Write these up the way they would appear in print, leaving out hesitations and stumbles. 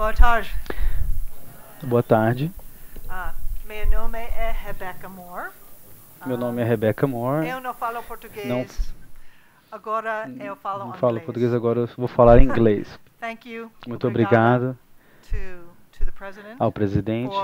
Boa tarde. Boa tarde. Meu nome é Rebecca Moore. Meu nome é Rebecca Moore. Eu não falo português. Não, Agora eu falo não inglês. falo português, agora eu vou falar inglês. Thank you. Muito obrigado to the president ao presidente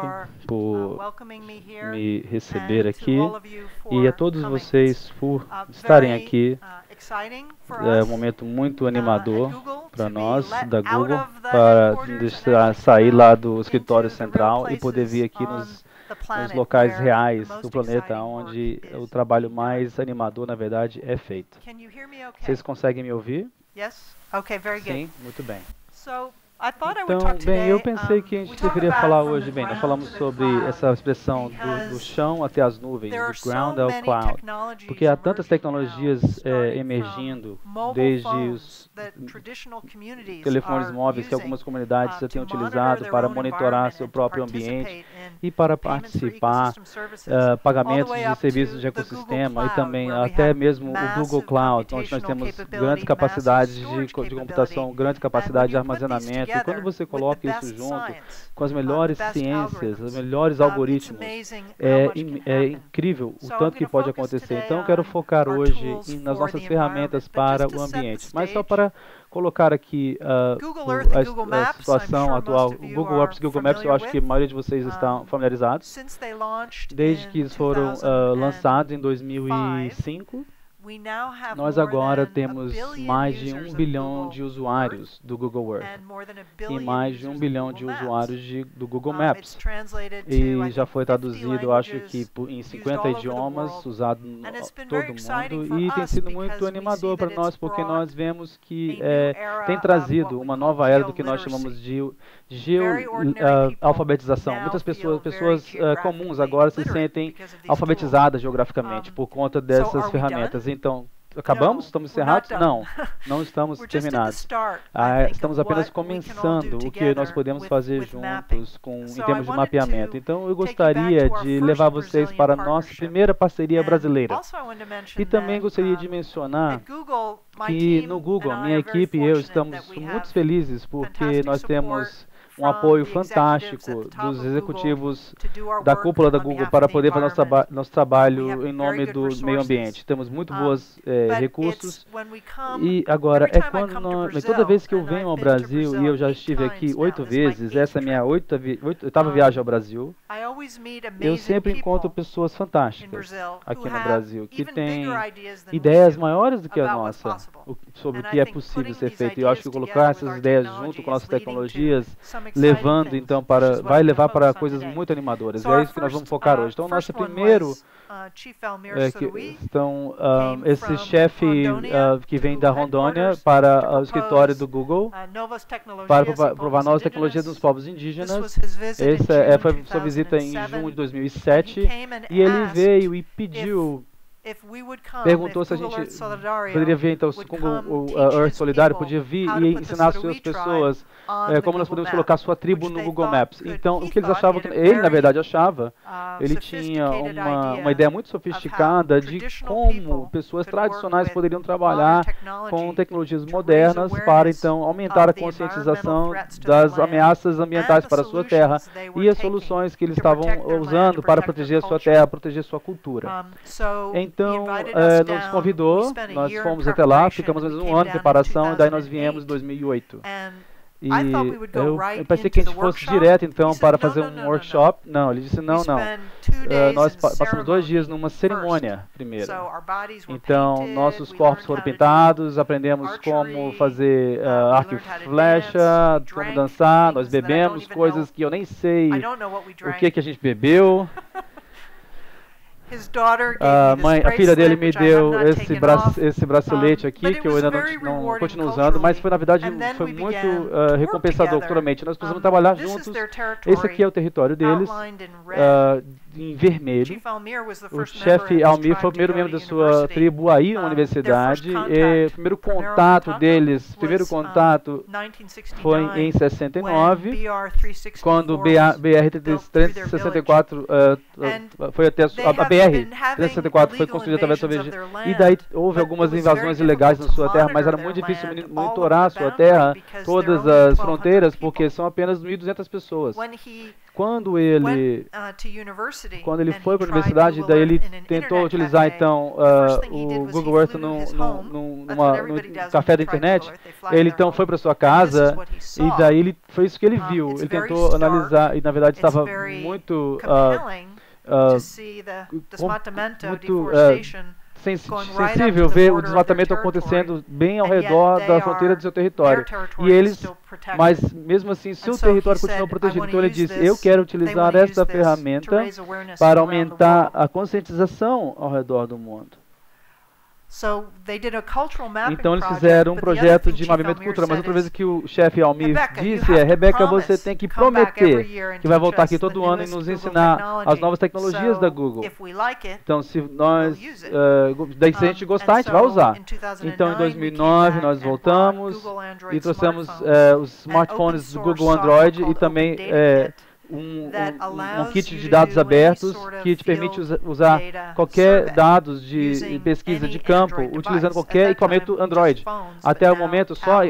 por welcoming me here me receber and aqui to all of you for e a todos coming. vocês por estarem Very, aqui. exciting for É us, um momento muito at animador Google para to be nós let da out Google of the para headquarters and actually sair come lá out do escritório into the real central e poder places vir aqui on nos the planet locais where reais the most do planeta, exciting onde work o is trabalho being mais done. animador, na verdade, é feito. Can you hear me okay? Vocês conseguem me ouvir? Yes? Okay, very good. Sim, muito bem. So, I thought I would Então, talk today, bem, eu pensei que a we gente talk deveria about falar from hoje, the bem, nós ground falamos to the sobre cloud, essa expressão do because chão até as nuvens, there are do ground so ao many cloud, technologies porque há tantas emerging tecnologias now, starting emergindo, from mobile desde phones os that traditional communities telefones are móveis que using, algumas comunidades já têm to monitor utilizado their para own monitorar environment seu and to próprio ambiente participate in e para payments for participar ecosystem services, all the pagamentos way de up serviços to de the Google ecossistema e Cloud, também where we até have mesmo o Google massive Cloud, onde nós computational temos capability, grandes massive capacidades storage de capability, computação, grande and capacidade when de you put these armazenamento. E quando together você with the coloca isso best junto science, com as the melhores best ciências, os algorithms, melhores it's algoritmos, amazing how é, much can é happen. incrível o So I'm tanto que gonna pode focus acontecer. today Então, eu quero on focar our hoje tools nas for nossas the ferramentas environment. But para just to o set the ambiente. Mas só stage, para colocar aqui Google Earth e Google a Maps, I'm situação sure atual, most of o you Google Earth e are Google Maps, eu familiar acho que a with. maioria de vocês estão familiarizados. Since they launched Desde que in eles foram 2005, lançados em 2005, we now have nós more agora than a temos billion mais de users 1 of bilhão Google de usuários do Google Earth Earth and more than a e billion mais de 1 users of bilhão de Google Maps. usuários do Google It's Maps. translated to, E I já think, foi 50 traduzido, eu acho que languages, em used 50 all over the idiomas, world. usado em And it's been todo very exciting mundo, for e tem us sido because muito we see animador para that nós, it's porque brought nós vemos que a new era tem of trazido what we uma call nova era do que nós geoliteracy. chamamos de Very ordinary people alfabetização. now Muitas feel pessoas very comuns agora se geographically sentem literate because of these alfabetizadas geograficamente Um, por conta so dessas are we ferramentas. done? Então, acabamos? Estamos We're not encerrados? done. Não, não estamos We're just at the terminados. start, I think, Estamos of apenas what we can all do começando o que nós together podemos with fazer mapping. juntos em So I termos de wanted mapeamento. to Então, eu take you back gostaria to our de first levar vocês Brazilian para a nossa partnership. primeira parceria And brasileira. also I wanted to mention E também that, gostaria de mencionar at Google, my que team no Google, and I minha are very equipe e eu fortunate estamos that we muito have felizes porque fantastic nós support temos um from apoio the executives fantástico at the top dos of executivos to do our da work cúpula da on Google behalf para of the poder fazer nosso, environment. nosso We have trabalho em very nome good do meio resources. ambiente. Temos muito bons But recursos. it's when we come, E agora, every time I quando come to nós, Brazil, toda vez que eu and venho I've ao been to Brasil, e eu já 8 estive aqui times 8 now, this is my vezes, 8th essa é a minha oitava Um, viagem ao Brasil, I always meet eu amazing sempre encontro people pessoas in fantásticas Brazil aqui who no have Brasil, que even têm bigger ideas than we ideias do maiores do que a about what's nossa possible. sobre o And que I é think possível putting ser these feito. E eu acho ideas que colocar together with essas our ideias junto technology com nossas is leading to tecnologias, some exciting levando things, então which para, is what vai I'm levar gonna para focus on coisas today. muito animadoras. So E é our isso que nós vamos first, focar hoje. Então, nosso first one primeiro was, Chief Elmir que Surui estão came esse from chefe Rondônia que to vem da Rondônia headquarters para to o escritório propose, do Google novas para tecnologias em provar povos novas tecnologias dos indígenas. povos This indígenas. was his visit in Essa June foi sua visita em 2007, junho de and he 2007 came and e ele asked veio e pediu, if we would come, perguntou if se a Google gente Earth Solidario poderia vir, então, would com come o teach Earth his Solidário people podia vir how to e put the ensinar as Surui suas tribe pessoas on the como nós Google podemos colocar map, sua tribo which no they Google thought Maps. could, Então, he o que eles thought, achavam, get a ele na very verdade achava, ele tinha sophisticated uma idea ideia muito of how sofisticada de traditional como people pessoas could work tradicionais with poderiam modern trabalhar com technology tecnologias to raise modernas para awareness então aumentar a of the environmental conscientização threats to their das land ameaças and ambientais the para a sua terra solutions they were e as taking soluções que eles to estavam protect their land, usando to para protect their proteger a sua culture. terra, proteger sua cultura. So he Então, invited us nos down. We convidou, spent a nós year in fomos até lá, preparation. ficamos mais We um came ano de down in preparação e daí nós viemos em 2008. 2008. And E I thought we would go right pensei que a into gente the fosse workshop. direto então He said, para "No, fazer no, um no, no, no. workshop. Não, ele disse We não, não. spent 2 days Nós in passamos 2 dias ceremony numa first. cerimônia primeiro. So our bodies were Então, painted, nossos we corpos learned foram how to do pintados, aprendemos archery, como fazer we arco e learned how to flecha, dance, we como drank dançar, nós things that I don't bebemos even coisas know. que eu nem sei I don't know what we o drank. que a gente bebeu. His daughter gave me this A filha dele bracelet, me which I have deu not taken off. esse bracelete But aqui, it que eu was ainda very não rewarding continuo usando, mas foi na verdade culturally. And then foi we muito began to work recompensador together. culturalmente. Nós precisamos trabalhar This is juntos. their territory, Esse aqui é o território deles, outlined in red. em vermelho. Chief Almir was the O first chefe member of his Almir tribe foi o to primeiro go membro to da sua university. tribo a ir à Their universidade. first E o contact, primeiro primeiro contato contato deles, primeiro was, contato 1969, foi em 69, when BR-364 quando o was built through their village. BR-364 foi até They a have been BR-364 foi having construída através da sua illegal invasions of região. their E daí land, houve but algumas it was very invasões ilegais na sua difficult terra, to mas era monitor muito their difícil land all monitorar a over the sua boundary terra, because todas there are only as 1,200 fronteiras, people. porque são apenas 1.200 pessoas. When he Quando ele went, to university Quando ele and foi he para a tried universidade, Google daí ele Earth in an tentou internet utilizar cafe, então the first thing he did o was Google he Earth flew to his home. That's what everybody does when café they da try internet. Google Earth, they fly to Ele their então home. foi para sua And this casa is what he e saw. daí ele foi isso que ele viu. It's Ele very tentou stark. analisar e na verdade It's estava very muito compelling ah, to see the desmatamento, muito, deforestation sensível ver o desmatamento acontecendo bem ao redor da fronteira do seu território. E eles, mas mesmo assim, seu território continua protegido. Então ele disse, eu quero utilizar esta ferramenta para aumentar a conscientização ao redor do mundo. Então eles fizeram um projeto de mapeamento cultural, mas outra vez que o chefe Almir disse é, Rebeca, você tem que prometer que vai voltar aqui todo ano e nos ensinar as novas tecnologias da Google. Então se nós, daí se a gente gostar, a gente vai usar. Então em 2009 nós voltamos e trouxemos os smartphones do Google Android e também um kit de dados abertos que te permite usar qualquer dados de pesquisa de campo utilizando qualquer equipamento Android. Até o momento só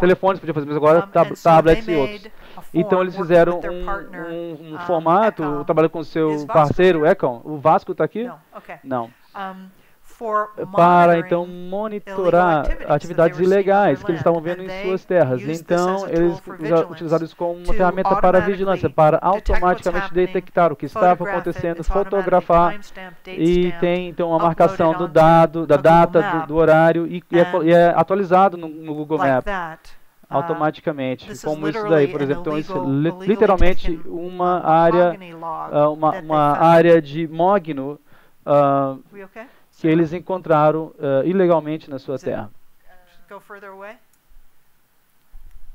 telefones podiam fazer, mas agora tablets e outros. Então eles fizeram um formato, trabalhando com o seu parceiro Econ. O Vasco está aqui? Não. Para então monitorar atividades ilegais que eles estavam vendo em suas terras. Então eles utilizaram isso como uma ferramenta para vigilância, para automaticamente detectar o que estava acontecendo, fotografar e tem então uma marcação do dado, da data, do horário e é atualizado no Google Maps automaticamente, como isso daí, por exemplo. Então isso é literalmente uma área de mogno que eles encontraram ilegalmente na sua terra.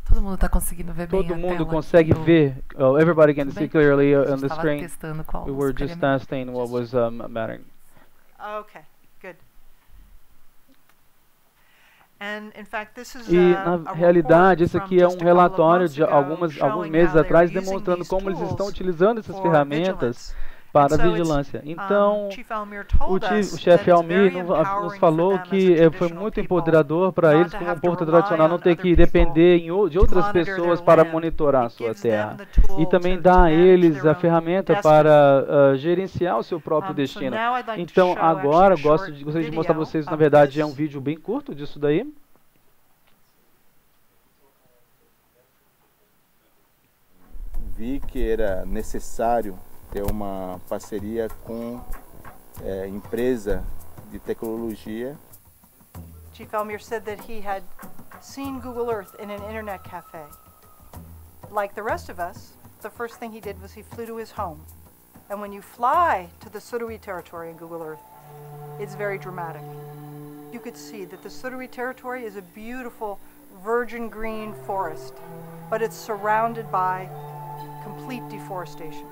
Todo mundo está conseguindo ver bem a Todo mundo tela consegue ver. Everybody can see clearly on the estava screen. testando qual We were just testing what was mattering. Okay, good. E na realidade, esse aqui é um relatório de alguns meses atrás demonstrando como eles estão utilizando essas ferramentas para a vigilância. Então, o chefe Almir nos falou que foi muito empoderador para eles, como um povo tradicional, não ter que depender de outras pessoas para monitorar a sua terra. E também dá a eles a ferramenta para gerenciar o seu próprio destino. Então, agora, gostaria de mostrar para vocês, na verdade, é um vídeo bem curto disso daí. Vi que era necessário ter uma parceria com empresa de tecnologia. Chief Almir said that he had seen Google Earth in an internet cafe. Like the rest of us, the first thing he did was he flew to his home. And when you fly to the Surui territory in Google Earth, it's very dramatic. You could see that the Surui territory is a beautiful virgin green forest, but it's surrounded by complete deforestation.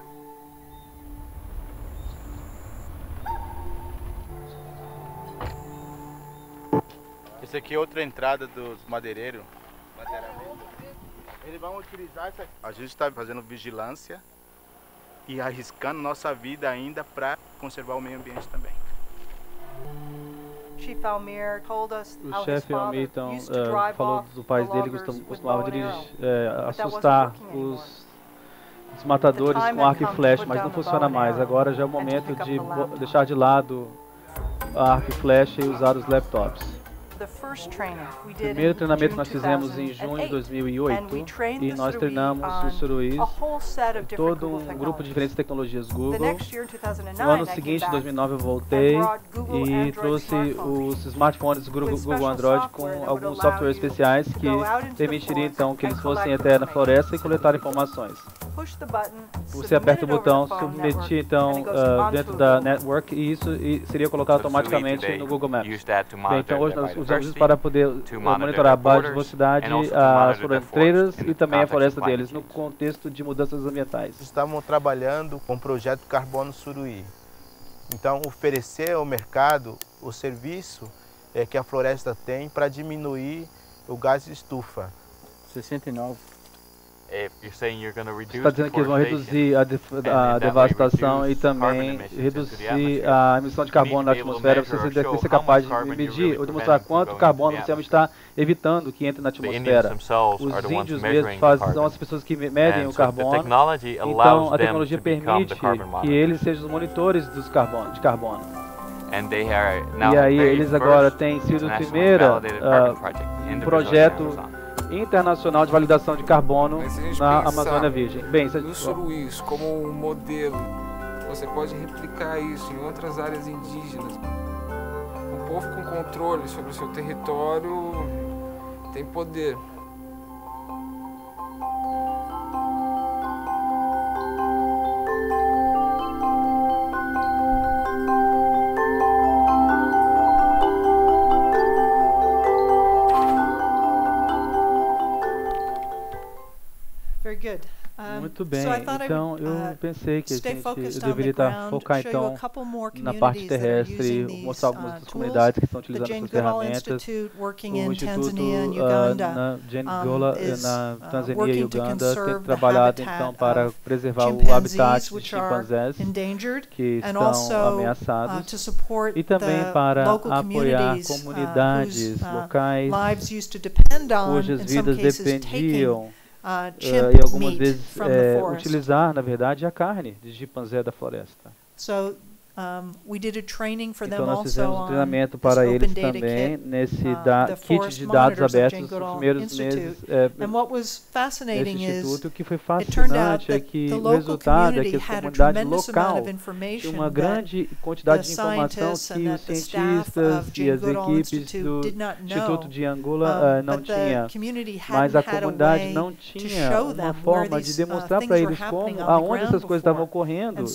Essa aqui é outra entrada dos madeireiros. Eles vão utilizar essa. A gente está fazendo vigilância e arriscando nossa vida ainda para conservar o meio ambiente também. O chefe Almir então falou do pai dele que costumava assustar os matadores com arco e flecha, mas não funciona mais. Agora já é o momento de deixar de lado a arco e flecha e usar os laptops. O primeiro treinamento nós fizemos em junho de 2008 e nós treinamos os suruís, todo um grupo de diferentes tecnologias Google. No ano seguinte, em 2009, eu voltei e trouxe os smartphones Google Android com alguns softwares especiais que permitiriam então que eles fossem até na floresta e coletar informações. você aperta o botão, submete então dentro da network e isso seria colocado automaticamente no Google Maps. Bem, então hoje nós usamos isso para poder monitorar a biodiversidade, as fronteiras e também a floresta deles no contexto de mudanças ambientais. Estamos trabalhando com o projeto Carbono Suruí. Então, oferecer ao mercado o serviço que a floresta tem para diminuir o gás de estufa. 69. Você está dizendo que eles vão reduzir a devastação e também reduzir a emissão de carbono na atmosfera. Você deve ser capaz de medir ou demonstrar quanto carbono você está evitando que entre na atmosfera. Os índios mesmos são as pessoas que medem o carbono. Então a tecnologia permite que eles sejam os monitores de carbono. E aí eles agora têm sido o primeiro projeto internacional de validação de carbono na Amazônia Virgem. Bem, no Suruís como um modelo, você pode replicar isso em outras áreas indígenas. O povo com controle sobre o seu território tem poder. Muito bem, então eu pensei que eu deveria focar então na parte terrestre, mostrar algumas das comunidades que estão utilizando essas ferramentas. O Instituto de Angola, na Tanzânia e Uganda, tem trabalhado então para preservar o habitat de chimpanzés que estão ameaçados e também para apoiar comunidades locais cujas vidas dependiam e algumas vezes utilizar, na verdade, a carne de chimpanzé da floresta. Então nós fizemos um treinamento para eles também nesse kit de dados abertos nos primeiros meses nesse instituto. O que foi fascinante é que o resultado é que a comunidade local tinha uma grande quantidade de informação que os cientistas e as equipes do Instituto de Angola não tinham, mas a comunidade não tinha uma forma de demonstrar para eles aonde essas coisas estavam ocorrendo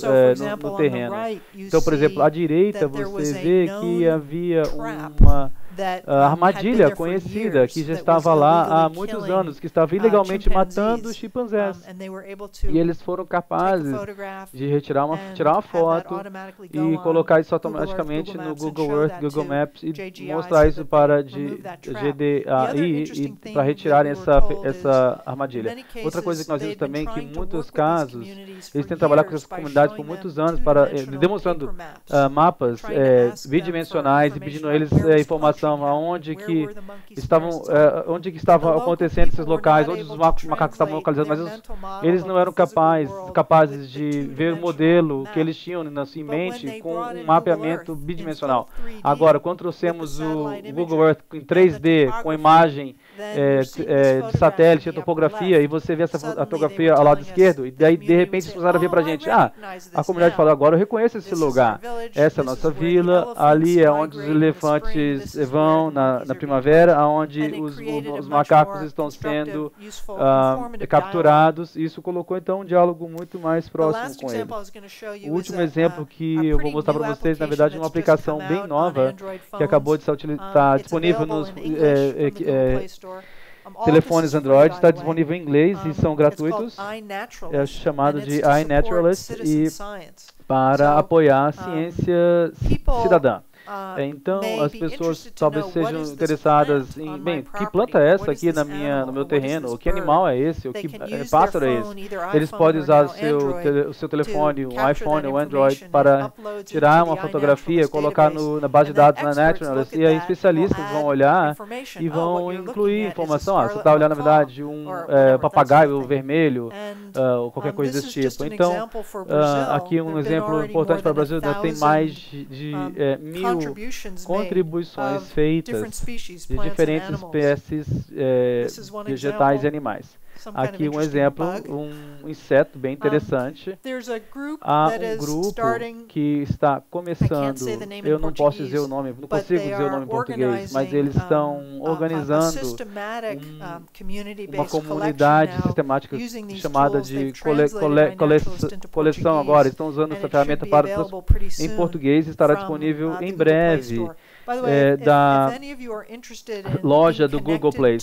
no terreno. Então, por exemplo, à direita você vê que havia uma armadilha conhecida que já estava lá há muitos anos, que estava ilegalmente matando chimpanzés. E eles foram capazes de tirar uma foto e colocar isso automaticamente no Google Earth, Google Maps e mostrar isso para GDAI para retirarem essa armadilha. Outra coisa que nós vimos também é que em muitos casos eles têm trabalhado com essas comunidades por muitos anos demonstrando mapas bidimensionais e pedindo a eles informação aonde que estavam acontecendo esses locais, onde os macacos estavam localizados, mas eles não eram capazes de ver o modelo que eles tinham em mente com um mapeamento bidimensional. Agora, quando trouxemos o Google Earth em 3D, com imagem de satélite, topografia, e você vê essa fotografia ao lado esquerdo, e daí de repente eles começaram a vir para a gente, a comunidade falou, agora eu reconheço esse lugar, essa é a nossa vila, ali é onde os elefantes vão na primavera, onde os macacos estão sendo capturados. Isso colocou então um diálogo muito mais próximo com eles. O último exemplo que eu vou mostrar para vocês, na verdade, é uma aplicação bem nova que acabou de estar disponível nos telefones Android, está disponível em inglês e são gratuitos. É chamado de iNaturalist e para apoiar a ciência cidadã. Então, as pessoas talvez sejam interessadas em, bem, que planta é essa aqui no meu terreno? Que animal é esse? Que pássaro é esse? Eles podem usar o seu telefone, um iPhone ou Android, para tirar uma fotografia, colocar na base de dados na Naturalist, e aí especialistas vão olhar e vão incluir informação. Você está olhando, na verdade, um papagaio vermelho, ou qualquer coisa desse tipo. Então, aqui um exemplo importante para o Brasil, tem mais de 1.000 contribuições feitas de diferentes espécies vegetais e animais. Aqui um exemplo, um inseto bem interessante. Há um grupo que está começando, eu não posso dizer o nome, não consigo dizer o nome em português, mas eles estão organizando uma comunidade sistemática chamada de coleção agora. Estão usando essa ferramenta em português, estará disponível em breve. Da loja do Google Play.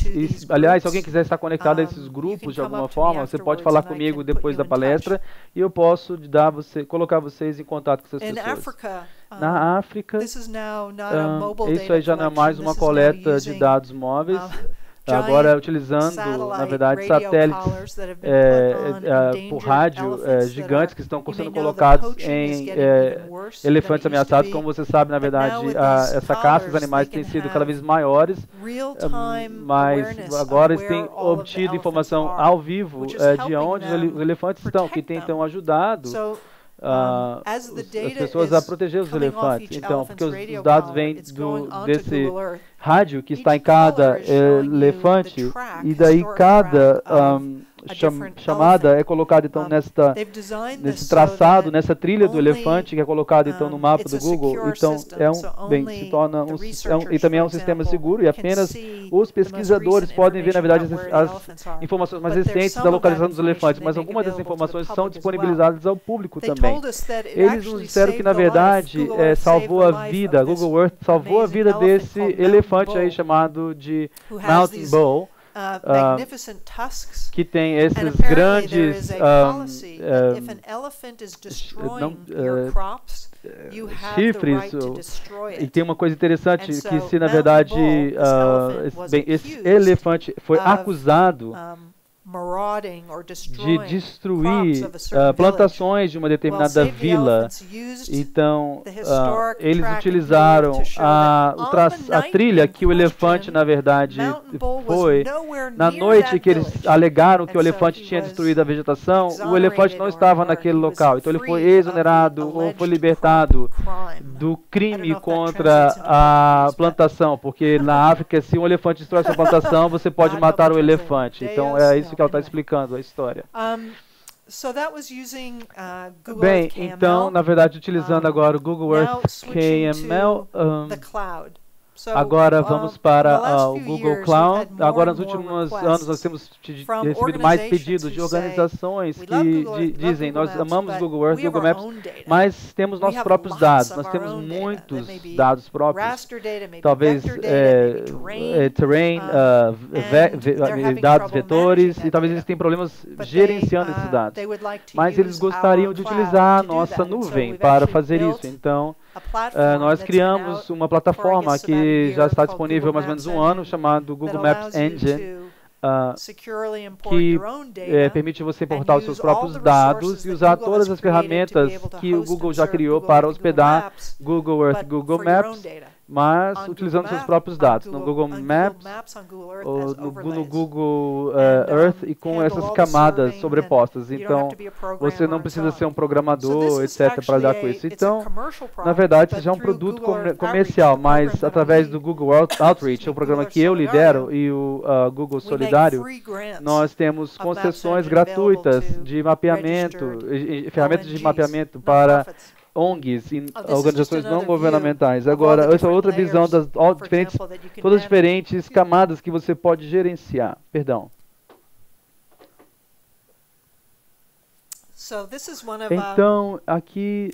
Aliás, se alguém quiser estar conectado a esses grupos de alguma forma, você pode falar comigo depois da palestra e eu posso colocar vocês em contato com essas pessoas. Na África, isso aí já não é mais uma coleta de dados móveis. Agora, utilizando, na verdade, satélites por rádio gigantes que estão sendo colocados em elefantes ameaçados. Como você sabe, na verdade, essa caça dos animais tem sido cada vez maiores, mas agora eles têm obtido informação ao vivo de onde os elefantes estão, que tentam ajudado as pessoas a proteger os elefantes. Então, porque os dados vêm desse rádio que está em cada elefante e daí cada chamada é colocada então nesse traçado, nessa trilha do elefante que é colocado então no mapa do Google. Então se torna e também é um sistema seguro e apenas os pesquisadores podem ver na verdade as informações mais recentes da localização dos elefantes, mas algumas dessas informações são disponibilizadas ao público também. Eles nos disseram que na verdade salvou a vida, Google Earth salvou a vida desse elefante aí chamado de Mountain Bull. Que tem esses grandes chifres. E tem uma coisa interessante que se na verdade esse elefante foi acusado de destruir plantações de uma determinada vila. Então, eles utilizaram a trilha que o elefante, na verdade, foi. Na noite que eles alegaram que o elefante tinha destruído a vegetação, o elefante não estava naquele local. Então, ele foi exonerado ou foi libertado do crime contra a plantação, porque na África, se um elefante destrói essa plantação, você pode matar o elefante. Então, é isso que ela está explicando a história. Bem, então, na verdade, utilizando agora o Google Earth KML, agora vamos para o Google Cloud. Agora, nos últimos anos, nós temos recebido mais pedidos de organizações que dizem: nós amamos Google Earth, Google Maps, mas temos nossos próprios dados. Nós temos muitos dados próprios. Talvez terrain, dados vetores, e talvez eles tenham problemas gerenciando esses dados. Mas eles gostariam de utilizar a nossa nuvem para fazer isso. Então, nós criamos uma plataforma que já está disponível há mais ou menos um ano, chamado Google Maps Engine, que permite você importar os seus próprios dados e usar todas as ferramentas que o Google já criou para hospedar Google Earth, Google Maps, mas utilizando seus próprios dados no Google Maps ou no Google Earth e com essas camadas sobrepostas. Então, você não precisa ser um programador, etc., para lidar com isso. Então, na verdade, isso já é um produto comercial, mas através do Google Outreach, o programa que eu lidero, e o Google Solidário, nós temos concessões gratuitas de mapeamento, ferramentas de mapeamento para ONGs e organizações não governamentais. Agora, essa é outra visão das todas as diferentes camadas que você pode gerenciar. Perdão. Então, aqui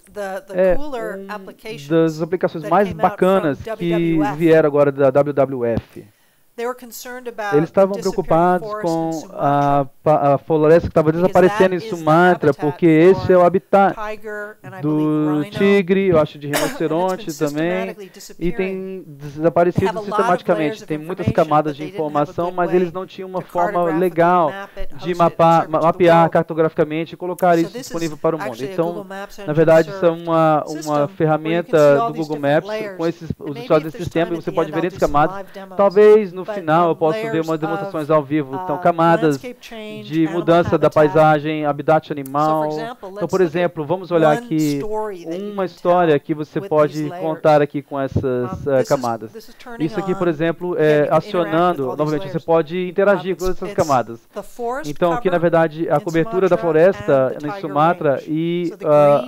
é uma das aplicações mais bacanas que vieram agora da WWF. Eles estavam preocupados com a floresta que estava desaparecendo em Sumatra, porque esse é o habitat do tigre, eu acho de rinoceronte também, e tem desaparecido sistematicamente. Tem muitas camadas de informação, mas eles não tinham uma forma legal de mapear cartograficamente e colocar isso disponível para o mundo. Então, na verdade, isso é uma ferramenta do Google Maps com os usuários desse sistema, e você pode ver entre camadas. Talvez no final eu posso ver umas demonstrações ao vivo. Então, camadas de mudança da paisagem, habitat animal. Então, por exemplo, vamos olhar aqui uma história que você pode contar aqui com essas camadas. Isso aqui, por exemplo, é acionando, novamente, você pode interagir com essas camadas. Então, aqui, na verdade, a cobertura da floresta em Sumatra e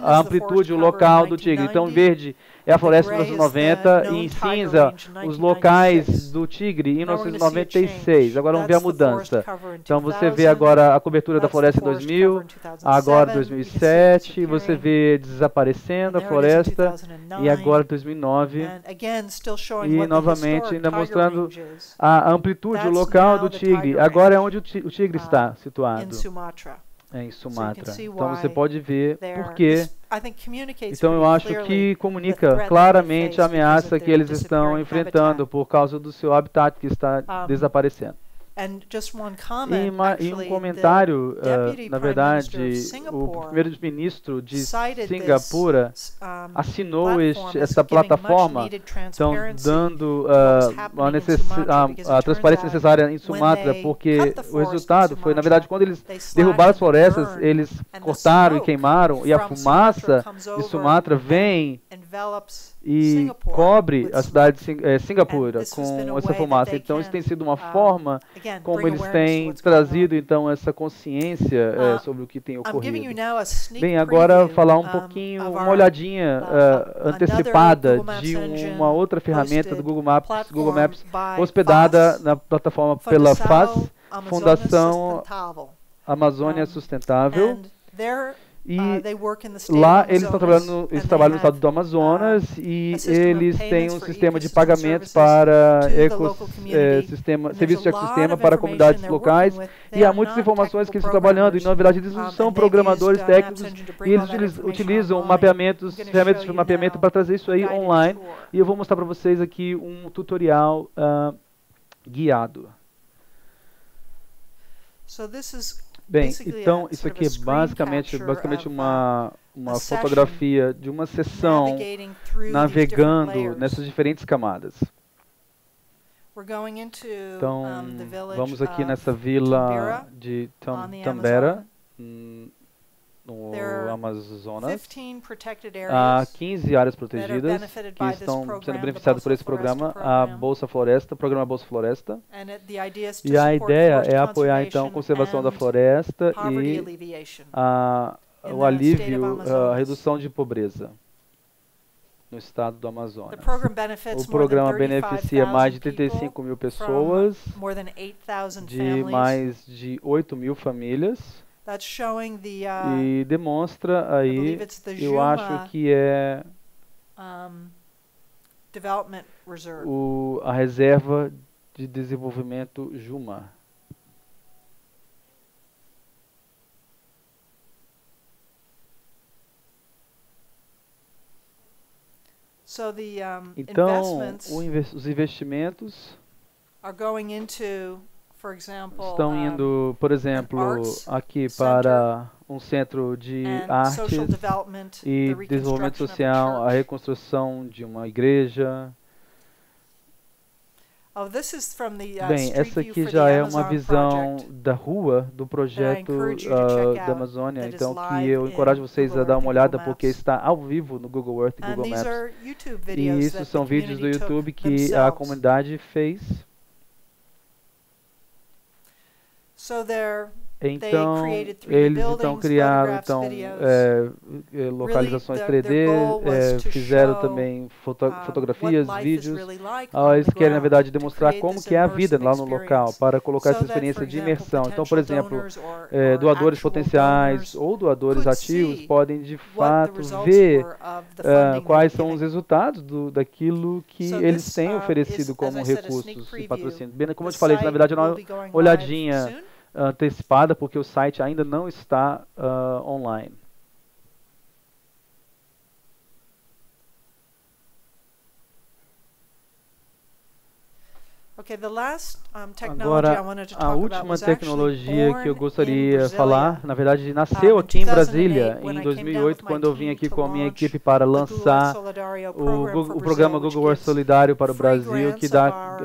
a amplitude, o local do tigre. Então, em verde é a floresta em 1990 e em cinza os locais do tigre em 1996. Agora vamos ver a mudança. Então você vê agora a cobertura da floresta em 2000, agora 2007, você vê desaparecendo a floresta e agora 2009 e novamente ainda mostrando a amplitude, o local do tigre. Agora é onde o tigre está situado. Em Sumatra. Então você pode ver por quê. Então eu acho que comunica claramente a ameaça que eles estão enfrentando por causa do seu habitat que está desaparecendo. E um comentário, na verdade, o primeiro-ministro de Singapura assinou essa plataforma, então dando a transparência necessária em Sumatra, porque o resultado foi, na verdade, quando eles derrubaram as florestas, eles cortaram e queimaram, e a fumaça de Sumatra vem e cobre a cidade de Singapura com essa fumaça. Então isso tem sido uma forma como eles têm trazido então essa consciência sobre o que tem ocorrido. Bem, agora falar um pouquinho, uma olhadinha antecipada de uma outra ferramenta do Google Maps hospedada na plataforma pela FAS, Fundação Amazônia Sustentável. E lá eles trabalham no estado do Amazonas e eles têm um sistema de pagamentos para serviços de ecossistema para comunidades locais, e há muitas informações que eles estão trabalhando, e na verdade eles não são programadores técnicos, e eles utilizam ferramentas de mapeamento para trazer isso aí online, e eu vou mostrar para vocês aqui um tutorial guiado. Bem, então isso aqui é basicamente uma fotografia de uma sessão navegando nessas diferentes camadas. Então, vamos aqui nessa vila de Tambera, no Amazonas. Há 15 áreas protegidas que estão sendo beneficiadas por esse programa, a Bolsa Floresta, o programa Bolsa Floresta. E a ideia é apoiar então a conservação da floresta e o alívio, a redução de pobreza no estado do Amazonas. O programa beneficia mais de 35 mil pessoas, de mais de 8 mil famílias. E demonstra aí, eu acho que é a reserva de desenvolvimento Juma. Então, os investimentos estão indo, por exemplo, aqui para um centro de artes e desenvolvimento social, a reconstrução de uma igreja. Bem, essa aqui já é uma visão da rua do projeto da Amazônia, então que eu encorajo vocês a dar uma olhada porque está ao vivo no Google Earth e Google Maps. E isso são vídeos do YouTube que a comunidade fez. Então, eles criaram localizações 3D, fizeram também fotografias, vídeos. Eles querem, na verdade, demonstrar como que é a vida lá no local, para colocar essa experiência de imersão. Então, por exemplo, doadores potenciais ou doadores ativos podem, de fato, ver quais são os resultados daquilo que eles têm oferecido como recursos e patrocínio. Bem, como eu te falei, na verdade, é uma olhadinha antecipada, porque o site ainda não está online. Agora, a última tecnologia que eu gostaria de falar, na verdade, nasceu aqui em Brasília, em 2008, quando eu vim aqui com a minha equipe para lançar o programa Google Earth Solidário para o Brasil, que dá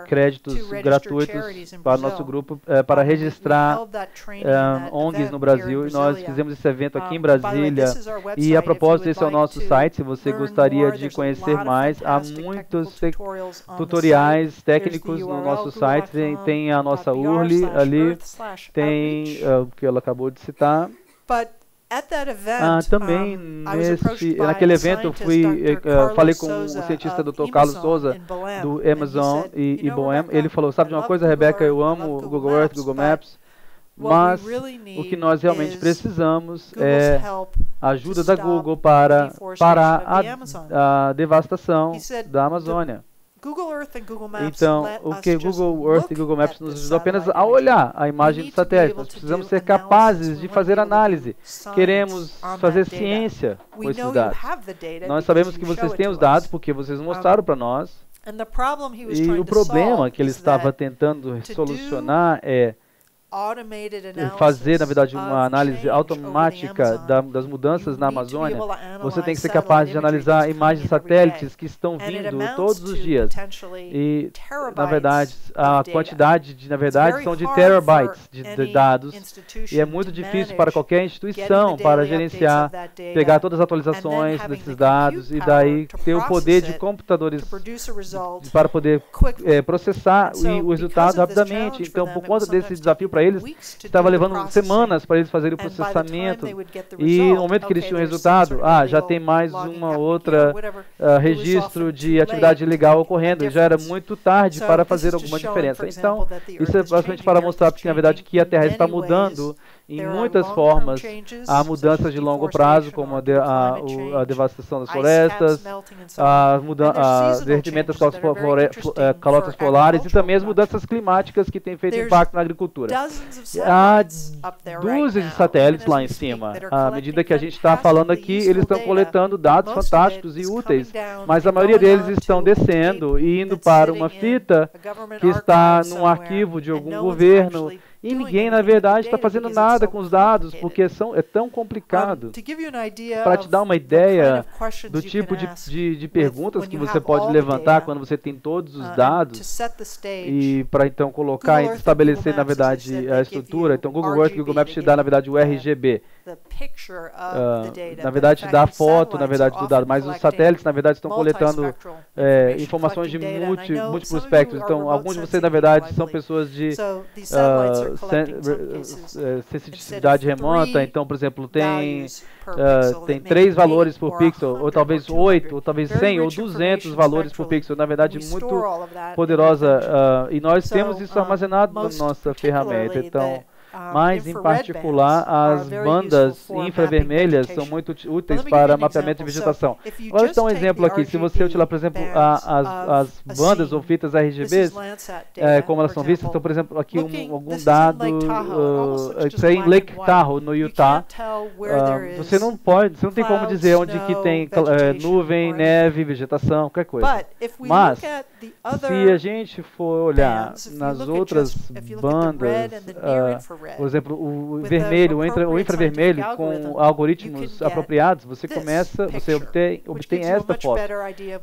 créditos gratuitos para o nosso grupo para registrar ONGs no Brasil, e nós fizemos esse evento aqui em Brasília. E a propósito, esse é o nosso site. Se você gostaria de conhecer mais, há muitos tutoriais técnicos no nosso site. Tem a nossa URL ali, tem o que ela acabou de citar. Também naquele evento eu falei com o cientista Dr. Carlos Souza do Amazon e IBM. Ele falou, sabe de uma coisa, Rebeca, eu amo o Google Earth, Google Maps, mas o que nós realmente precisamos é a ajuda da Google para parar a devastação da Amazônia. Então, o que Google Earth e Google Maps nos ajudou apenas a olhar a imagem do satélite. Nós precisamos ser capazes de fazer análise. Queremos fazer ciência com esses dados. Nós sabemos que vocês têm os dados porque vocês mostraram para nós. E o problema que ele estava tentando solucionar é fazer, na verdade, uma análise automática das mudanças na Amazônia. Você tem que ser capaz de analisar imagens de satélites que estão vindo todos os dias. E, na verdade, a quantidade, são de terabytes de dados. E é muito difícil para qualquer instituição para gerenciar, pegar todas as atualizações desses dados e daí ter o poder de computadores para poder processar o resultado rapidamente. Então, por conta desse desafio para eles, estava levando semanas para eles fazerem o processamento, e no momento que eles tinham o resultado, já tem mais uma outra registro de atividade ilegal ocorrendo, e já era muito tarde para fazer alguma diferença. Então, isso é basicamente para mostrar que, na verdade, que a Terra está mudando em muitas formas. Há mudanças de longo prazo, como a devastação das florestas, derretimento das calotas polares e também as mudanças climáticas que têm feito impacto na agricultura. Há dúzias de satélites lá em cima. À medida que a gente está falando aqui, eles estão coletando dados fantásticos e úteis, mas a maioria deles estão descendo e indo para uma fita que está num arquivo de algum governo. E ninguém, na verdade, está fazendo nada com os dados, porque é tão complicado. Para te dar uma ideia do tipo de perguntas que você pode levantar quando você tem todos os dados, e para então colocar e estabelecer, na verdade, a estrutura. Então, Google Earth e Google Maps te dá, na verdade, o RGB. Na verdade, te dá a foto, na verdade, do dado, mas os satélites, na verdade, estão coletando informações de múltiplos espectros. Então, alguns de vocês, na verdade, são pessoas de sensibilidade remota. Então, por exemplo, tem 3 valores por pixel, ou talvez 8, ou talvez 100, ou 200 valores por pixel. Na verdade, muito poderosa. E nós temos isso armazenado na nossa ferramenta. Então, mas, em particular, as bandas infravermelhas são muito úteis para mapeamento de vegetação. Agora, vou dar um exemplo aqui. Se você utilizar, por exemplo, as bandas ou fitas RGBs, como elas são vistas, então, por exemplo, aqui algum dado, isso aí em Lake Tahoe, no Utah, você não tem como dizer onde que tem nuvem, neve, vegetação, qualquer coisa. Mas, se a gente for olhar nas outras bandas, por exemplo, o vermelho, o infravermelho, com algoritmos apropriados, você obtém esta foto,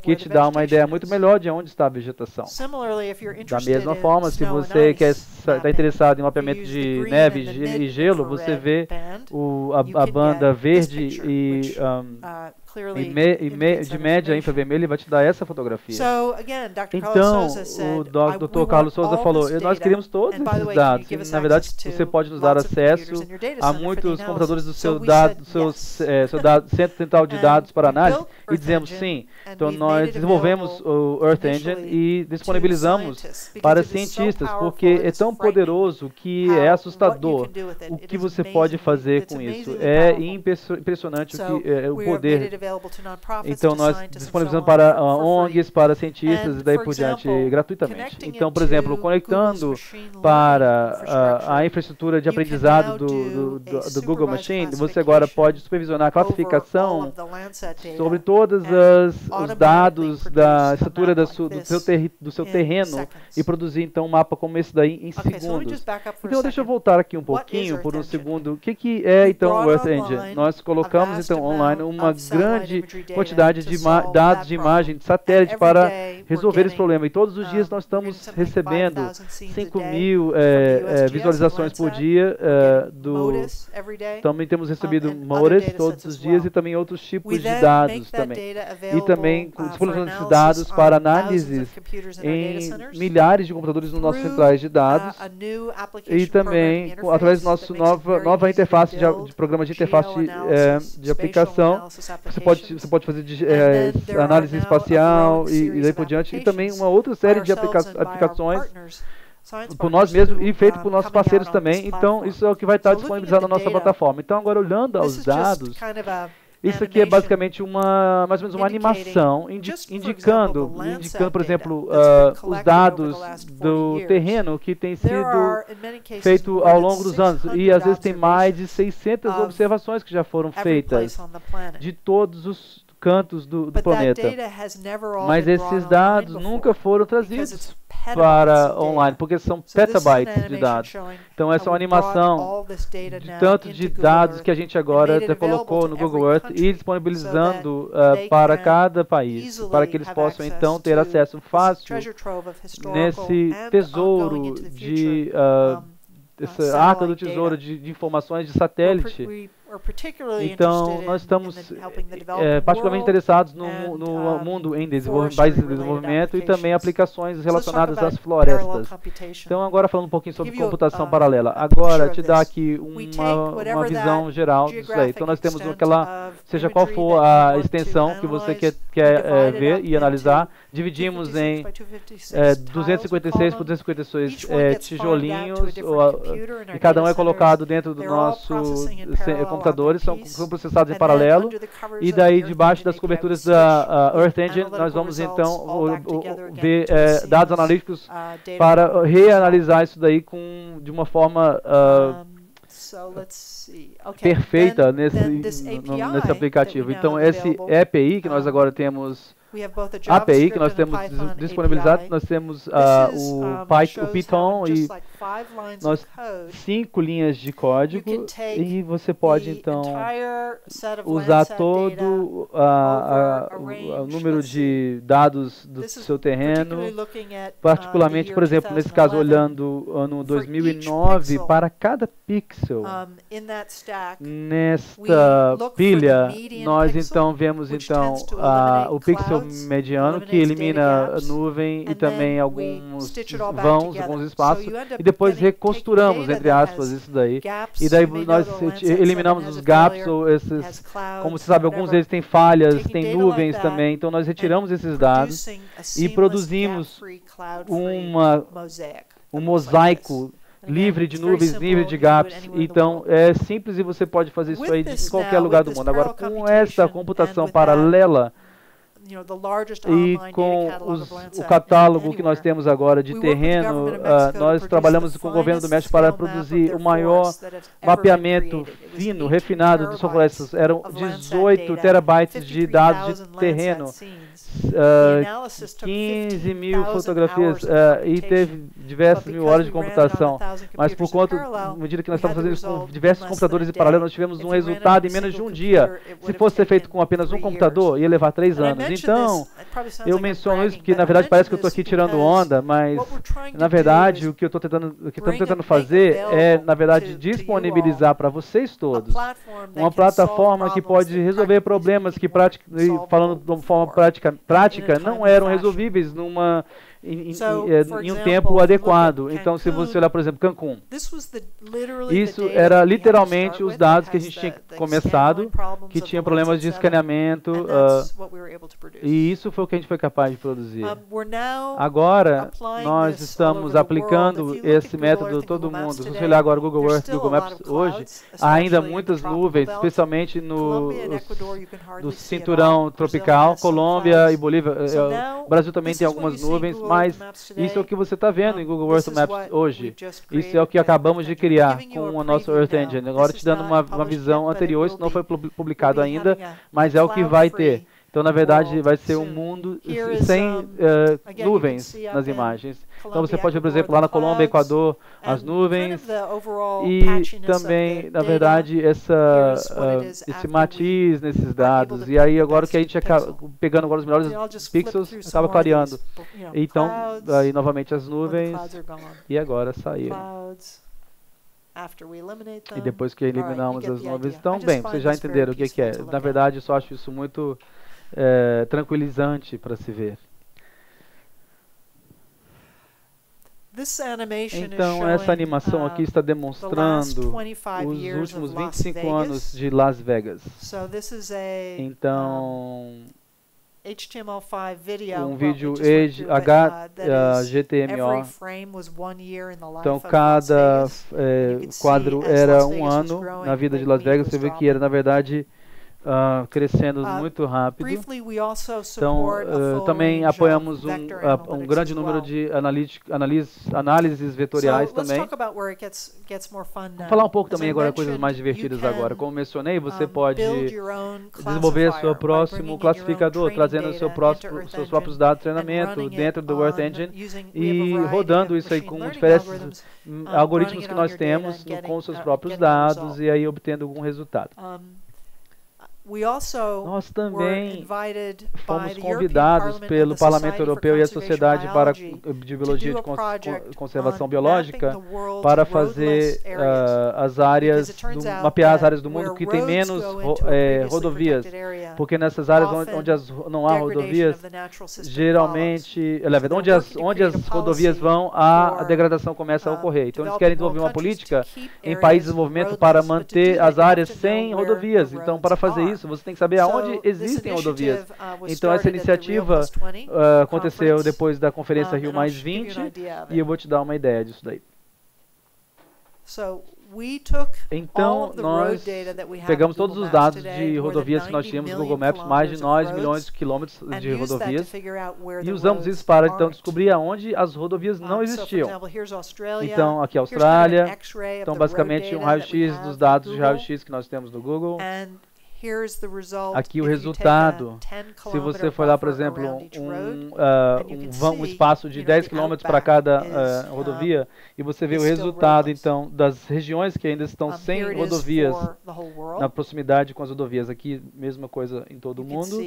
que te dá uma ideia muito melhor de onde está a vegetação. Da mesma forma, se você está interessado em mapeamento de neve e gelo, você vê a banda verde e de média infravermelho, vai te dar essa fotografia. Então, o Dr. Carlos Souza falou, nós queremos todos esses dados. E, na verdade, você pode nos dar acesso a muitos computadores do seu centro central de dados para análise, e dizemos sim. Então, nós desenvolvemos o Earth Engine e disponibilizamos para cientistas, porque é tão poderoso que é assustador o que você pode fazer com isso. É impressionante o poder. Então, nós disponibilizamos para ONGs, para cientistas e daí por diante, gratuitamente. Então, por exemplo, conectando para a infraestrutura de aprendizado do Google Machine, você agora pode supervisionar a classificação sobre todos os dados da estrutura do seu terreno e produzir, então, um mapa como esse daí em segundos. Então, deixa eu voltar aqui um pouquinho por um segundo. O que é, então, o Earth Engine? Nós colocamos, então, online uma grande quantidade de dados de imagem de satélite para resolver esse problema. E todos os dias nós estamos recebendo 5.000 visualizações por dia. Também temos recebido MODIS todos os dias e também outros tipos de dados também. E também disponibilizamos esses dados para análises em milhares de computadores nos nossos centrais de dados e também através da nossa nova interface de programa de interface de aplicação. Você pode fazer análise espacial e daí por diante. E também uma outra série de aplicações por nós mesmos e feito por nossos parceiros também. Então, isso é o que vai estar disponibilizado na nossa plataforma. Então, agora olhando aos dados, isso aqui é basicamente mais ou menos uma animação indicando, por exemplo, os dados do terreno que tem sido feito ao longo dos anos. E às vezes tem mais de 600 observações que já foram feitas de todos os cantos do planeta. Mas esses dados nunca foram trazidos para online, porque são petabytes de dados. Então essa é uma animação de tanto de dados que a gente agora já colocou no Google Earth e disponibilizando para cada país, para que eles possam então ter acesso fácil nesse tesouro de essa arca do tesouro de informações de satélite. Então, nós estamos particularmente interessados no mundo em países em desenvolvimento e também aplicações relacionadas às florestas. Então, agora falando um pouquinho sobre computação paralela. Agora, te dá aqui uma visão geral disso aí. Então, nós temos seja qual for a extensão que você quer ver e analisar, dividimos em 256 por 256 tijolinhos, e cada um é colocado dentro do nosso computadores, são processados em paralelo, e daí debaixo das coberturas da Earth Engine nós vamos então ver dados analíticos para reanalisar isso daí de uma forma perfeita nesse aplicativo. Então esse API que nós agora temos API que nós temos disponibilizado, nós temos o Python e 5 linhas de código, e você pode então usar todo o número de dados do seu terreno, particularmente, por exemplo, nesse caso olhando ano 2009, para cada pixel nesta pilha, nós então vemos então o pixel mediano, que elimina a nuvem e também alguns vãos, alguns espaços, e depois recosturamos, entre aspas, isso daí. E daí nós eliminamos os gaps, ou esses, como você sabe, alguns deles têm falhas, tem nuvens também, então nós retiramos esses dados e produzimos um mosaico livre de nuvens, livre de gaps. Então é simples e você pode fazer isso aí em qualquer lugar do mundo. Agora, com essa computação paralela e com o catálogo que nós temos agora de terreno, nós trabalhamos com o governo do México para produzir o maior mapeamento fino, refinado de suas florestas. Eram 18 terabytes de dados de terreno, 15 mil fotografias, e teve diversas mil horas de computação. Mas por conta, à medida que nós estamos fazendo isso com diversos computadores em paralelo, nós tivemos um resultado em menos de um dia. Se fosse ser feito com apenas um computador, ia levar 3 anos. Então, eu menciono isso porque, na verdade, parece que eu estou aqui tirando onda, mas, na verdade, o que estamos tentando fazer é, na verdade, disponibilizar para vocês todos uma plataforma que pode resolver problemas que, falando de uma forma prática, não eram resolvíveis em um tempo adequado. Então, se você olhar, por exemplo, Cancún, isso era literalmente os dados que a gente tinha começado, que tinha problemas de escaneamento, e isso foi o que a gente foi capaz de produzir. Agora, nós estamos aplicando esse método todo mundo. Se você olhar agora o Google Earth, Google Maps, hoje, há ainda muitas nuvens, especialmente no cinturão tropical, Colômbia e Bolívia. O Brasil também tem algumas nuvens, mas isso é o que você está vendo em Google Earth Maps hoje. Isso é o que acabamos de criar com a nossa Earth Engine. Agora te dando uma visão anterior, isso não foi publicado ainda, mas é o que vai ter. Então, na verdade, vai ser um mundo sem nuvens nas imagens. Então, você pode ver, por exemplo, lá na Colômbia, Equador, as nuvens e também, na verdade, esse matiz nesses dados. E aí, agora que a gente acaba pegando agora os melhores pixels, acaba clareando. Então, aí novamente as nuvens e agora saíram. E depois que eliminamos as nuvens, então, bem, vocês já entenderam o que é. Na verdade, eu só acho isso muito tranquilizante para se ver. Então, essa animação aqui está demonstrando os últimos 25 anos de Las Vegas. Então, um vídeo HTML. Então, cada quadro era um ano na vida de Las Vegas. Você vê que era, na verdade, crescendo muito rápido. Então, também apoiamos um grande número de análises vetoriais também. Vamos falar um pouco também agora coisas mais divertidas agora. Como mencionei, você pode desenvolver seu próximo classificador, trazendo seus próprios dados de treinamento dentro do Earth Engine e rodando isso aí com diferentes algoritmos que nós temos com seus próprios dados e aí obtendo algum resultado. Nós também fomos convidados pelo Parlamento Europeu e a Sociedade de Biologia de Conservação Biológica para fazer mapear as áreas do mundo que tem menos rodovias, porque nessas áreas onde não há rodovias, geralmente, onde as rodovias vão, a degradação começa a ocorrer. Então eles querem desenvolver uma política em países em desenvolvimento para manter as áreas sem rodovias. Então, para fazer isso, você tem que saber aonde existem rodovias. Então, essa iniciativa aconteceu depois da conferência Rio+20 e eu vou te dar uma ideia disso daí. Então, nós pegamos todos os dados de rodovias que nós tínhamos no Google Maps, mais de 9 milhões de quilômetros de rodovias, e usamos isso para, então, descobrir aonde as rodovias não existiam. Então, aqui é a Austrália. Então, basicamente, um raio-x dos dados de raio-x que nós temos no Google. Aqui o resultado, se você for lá, por exemplo, um espaço de 10 km para cada rodovia, e você vê o resultado, então, das regiões que ainda estão sem rodovias, na proximidade com as rodovias. Aqui, mesma coisa em todo o mundo.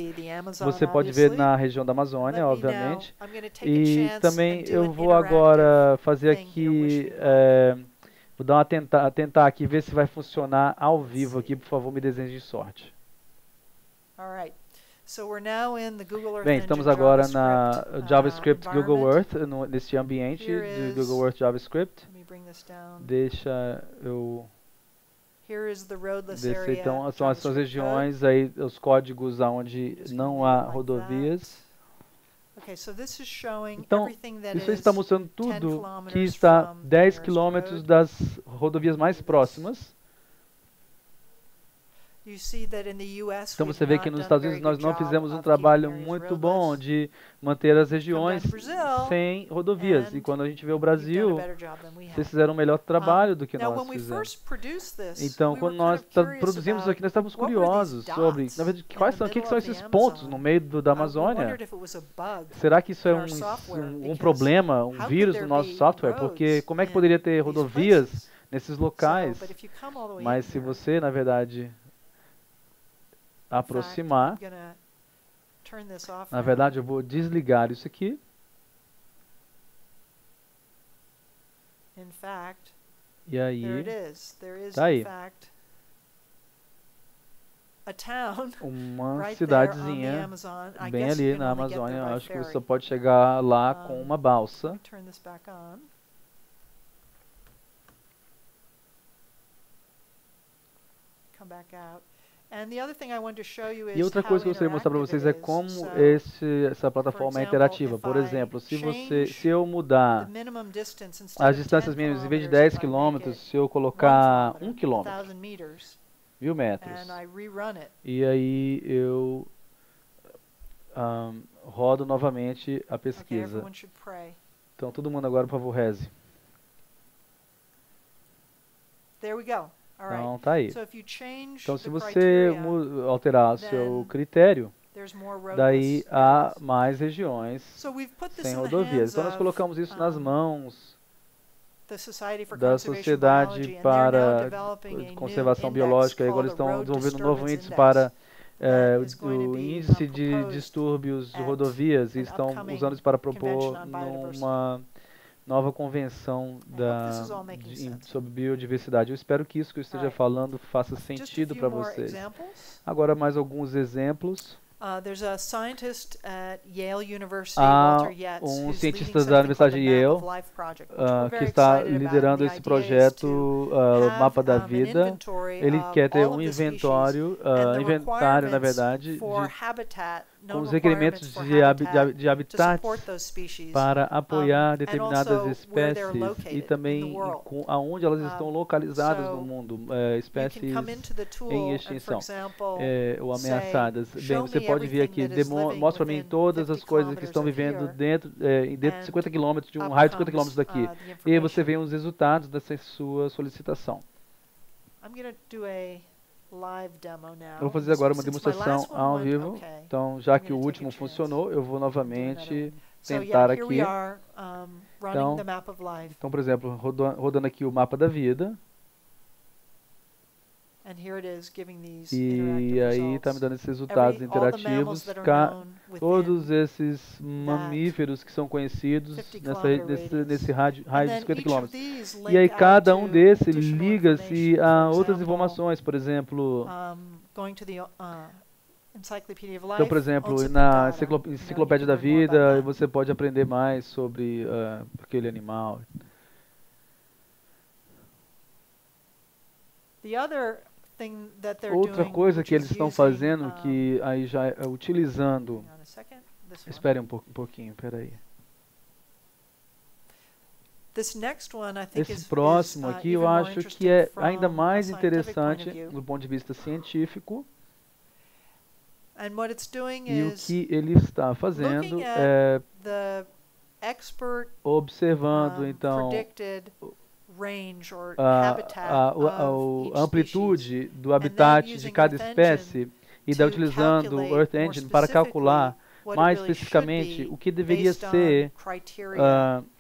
Você pode ver na região da Amazônia, obviamente. E também eu vou agora fazer aqui... Vou dar uma tentar aqui, ver se vai funcionar ao vivo aqui. Por favor, me deseje sorte. Bem, estamos agora na JavaScript Google Earth, nesse ambiente de Google Earth JavaScript. Deixa eu descer. Então, são essas regiões aí, os códigos onde não há rodovias. Então, isso está mostrando tudo que está 10 km das rodovias mais próximas. Então você vê que nos Estados Unidos nós não fizemos um trabalho muito bom de manter as regiões sem rodovias. E quando a gente vê o Brasil, vocês fizeram um melhor trabalho do que nós fizemos. Então, quando nós produzimos isso aqui, nós estávamos curiosos sobre, na verdade, o que são esses pontos no meio da Amazônia? Será que isso é um problema, um vírus no nosso software? Porque como é que poderia ter rodovias nesses locais? Mas se você, na verdade, aproximar, na verdade eu vou desligar isso aqui. E aí, tá aí. Uma cidadezinha bem ali na Amazônia. Eu acho que você pode chegar lá com uma balsa. E outra coisa que eu gostaria de mostrar para vocês é como essa plataforma é interativa. Por exemplo, se eu mudar as distâncias mínimas, em vez de 10 km, se eu colocar 1 km, 1000 metros, e aí eu rodo novamente a pesquisa. Então, todo mundo agora, por favor, reze. Então, tá aí. Então, se você alterar o seu critério, daí há mais regiões sem rodovias. Então nós colocamos isso nas mãos da Sociedade para Conservação Biológica, e agora estão desenvolvendo um novo índice para o índice de distúrbios de rodovias, e estão usando isso para propor numa nova convenção sobre biodiversidade. Eu espero que isso que eu esteja falando faça sentido para vocês. Agora mais alguns exemplos. Há um cientista da Universidade de Yale que está liderando esse projeto Mapa da Vida. Ele quer ter um inventário, na verdade, com os requerimentos de habitats para apoiar determinadas espécies e também aonde elas estão localizadas no mundo, espécies em extinção ou ameaçadas. Bem, você pode vir aqui, mostra para mim todas as coisas que estão vivendo dentro de 50 quilômetros, de um raio de 50 quilômetros daqui. E você vê os resultados dessa sua solicitação. Eu vou fazer agora uma demonstração ao vivo. Então, já que o último funcionou, eu vou novamente tentar aqui. Então, por exemplo, rodando aqui o mapa da vida. E aí está me dando esses resultados interativos. Todos esses mamíferos que são conhecidos nesse raio de 50 km. E aí cada um desses liga-se a outras informações, por exemplo... Então, por exemplo, na Enciclopédia da Vida, você pode aprender mais sobre aquele animal. Outra coisa que eles estão fazendo, que aí já é utilizando... Espere um pouquinho, peraí. Esse próximo aqui eu acho que é ainda mais interessante do ponto de vista científico. E o que ele está fazendo é observando, então, a amplitude do habitat de cada espécie e daí utilizando o Earth Engine para calcular mais especificamente o que deveria ser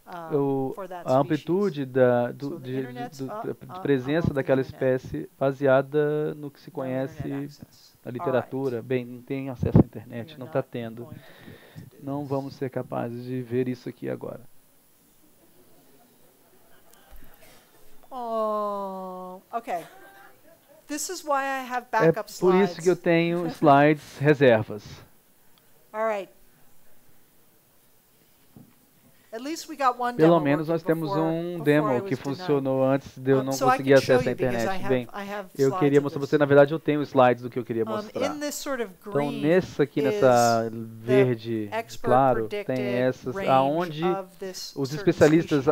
a amplitude de presença daquela espécie baseada no que se conhece na literatura. Bem, não tem acesso à internet, não está tendo. Não vamos ser capazes de ver isso aqui agora. É por isso que eu tenho slides reservas. Pelo menos nós temos um demo que funcionou antes de eu não conseguir acesso à internet. Bem, eu queria mostrar para você, na verdade eu tenho slides do que eu queria mostrar. Então nessa verde claro, tem essas aonde os especialistas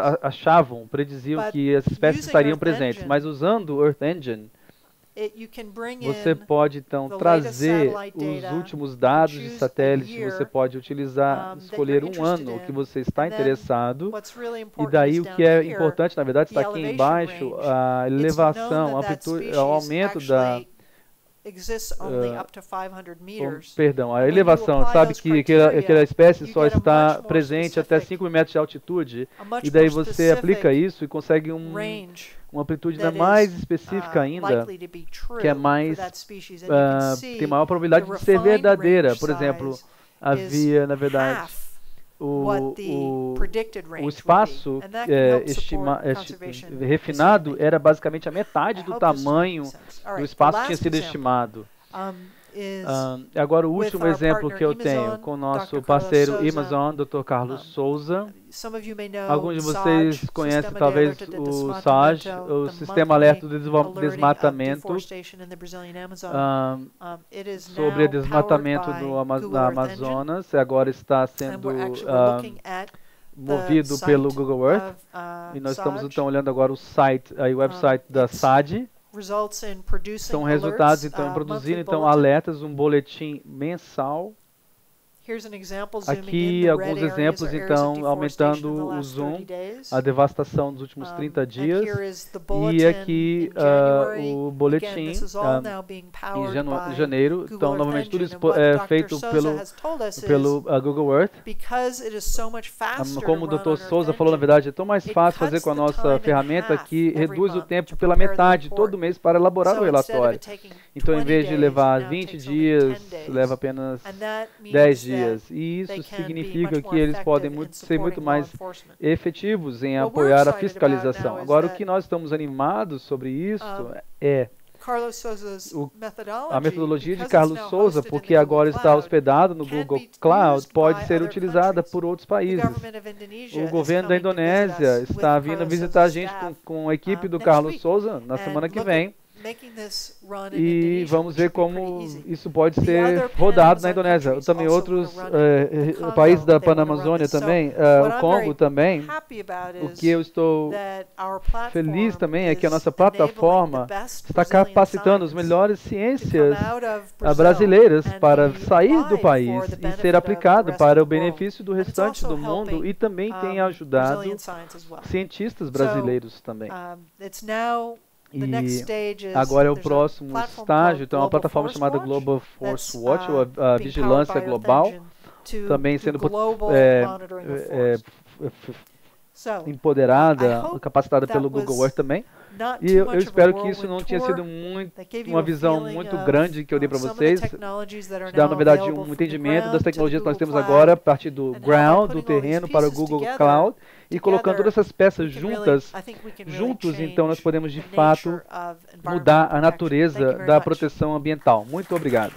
prediziam que as espécies estariam presentes, mas usando o Earth Engine, você pode então trazer os últimos dados de satélite, você pode utilizar, escolher um ano que você está interessado, e daí o que é importante, na verdade, está aqui embaixo, a elevação, a amplitude, o aumento da... a elevação, sabe que aquela espécie só está presente até 5.000 metros de altitude, e daí você aplica isso e consegue uma amplitude mais específica ainda, que é mais, tem maior probabilidade de ser verdadeira. Por exemplo, havia, na verdade, o espaço refinado era basicamente a metade do tamanho do espaço que tinha sido estimado. Agora o último exemplo que eu tenho com o nosso parceiro Amazon, Dr. Carlos Souza. Alguns de vocês conhecem talvez o SAG, o Sistema Alerta do Desmatamento, sobre o desmatamento na Amazonas. Agora está sendo movido pelo Google Earth. E nós estamos então olhando agora o website da SAG. São resultados então produzindo alertas, um boletim mensal. Aqui alguns exemplos, então, aumentando o zoom, a devastação dos últimos 30 dias. E aqui o boletim em janeiro. Então, novamente, tudo isso é feito pelo Google Earth. Como o Dr. Souza falou, na verdade, é tão mais fácil fazer com a nossa ferramenta que reduz o tempo pela metade todo mês para elaborar o relatório. Então, em vez de levar 20 dias, leva apenas 10 dias. E isso significa que eles podem ser muito mais efetivos em apoiar a fiscalização. Agora, o que nós estamos animados sobre isso é a metodologia de Carlos Souza, porque agora está hospedado no Google Cloud, pode ser utilizada por outros países. O governo da Indonésia está vindo visitar a gente com a equipe do Carlos Souza na semana que vem. E vamos ver como isso pode ser rodado na Indonésia. Também outros países da Panamazônia também, o Congo também. O que eu estou feliz também é que a nossa plataforma está capacitando as melhores ciências brasileiras para sair do país e ser aplicado para o benefício do restante do mundo, e também tem ajudado cientistas brasileiros também. E agora é o próximo estágio, então é uma plataforma chamada Global Force Watch, ou a vigilância global, também sendo empoderada, capacitada pelo Google Earth também. E eu espero que isso não tenha sido uma visão muito grande que eu dei para vocês, te dar, na verdade, um entendimento das tecnologias que nós temos agora, a partir do ground, do terreno, para o Google Cloud, e colocando todas essas peças juntos, então nós podemos, de fato, mudar a natureza da proteção ambiental. Muito obrigado.